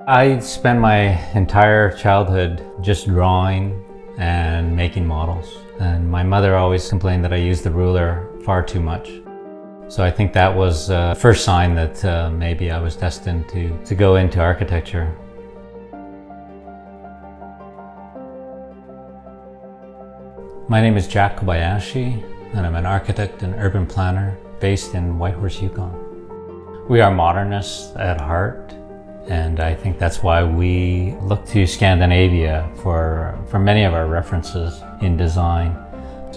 I spent my entire childhood just drawing and making models. And my mother always complained that I used the ruler far too much. So I think that was the first sign that maybe I was destined to go into architecture. My name is Jack Kobayashi, and I'm an architect and urban planner based in Whitehorse, Yukon. We are modernists at heart, and I think that's why we look to Scandinavia for many of our references in design.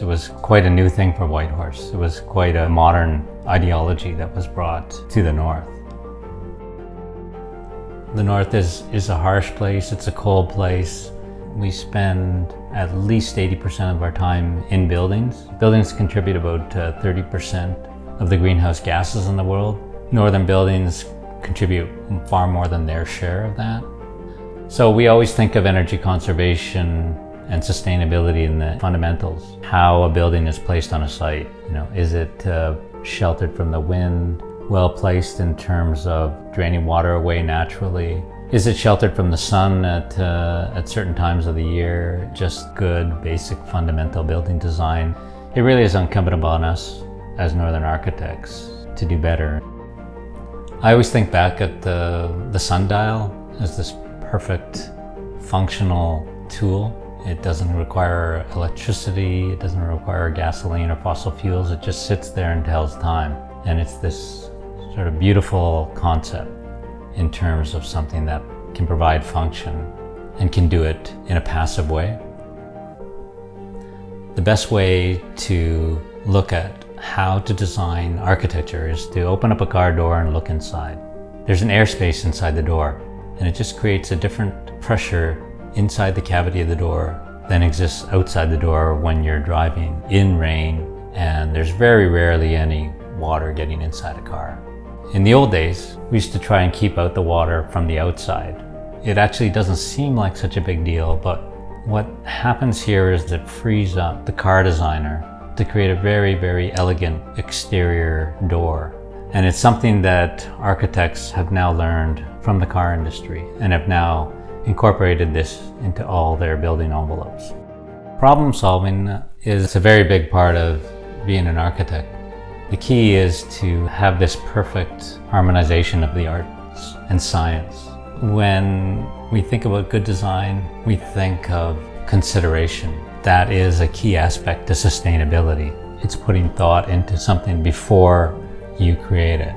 It was quite a new thing for Whitehorse. It was quite a modern ideology that was brought to the north. The north is a harsh place, it's a cold place. We spend at least 80% of our time in buildings. Buildings contribute about 30% of the greenhouse gases in the world. Northern buildings contribute far more than their share of that. So we always think of energy conservation and sustainability in the fundamentals. How a building is placed on a site. Is it sheltered from the wind? Well placed in terms of draining water away naturally? Is it sheltered from the sun at certain times of the year? Just good, basic, fundamental building design. It really is incumbent upon us as northern architects to do better. I always think back at the sundial as this perfect functional tool. It doesn't require electricity, it doesn't require gasoline or fossil fuels. It just sits there and tells time. And it's this sort of beautiful concept in terms of something that can provide function and can do it in a passive way. The best way to look at how to design architecture is to open up a car door and look inside. There's an airspace inside the door, and it just creates a different pressure inside the cavity of the door than exists outside the door when you're driving in rain, and there's very rarely any water getting inside a car. In the old days, we used to try and keep out the water from the outside. It actually doesn't seem like such a big deal, but what happens here is that it frees up the car designer to create a very, very elegant exterior door. And it's something that architects have now learned from the car industry and have now incorporated this into all their building envelopes. Problem solving is a very big part of being an architect. The key is to have this perfect harmonization of the arts and science. When we think about good design, we think of consideration. That is a key aspect to sustainability. It's putting thought into something before you create it.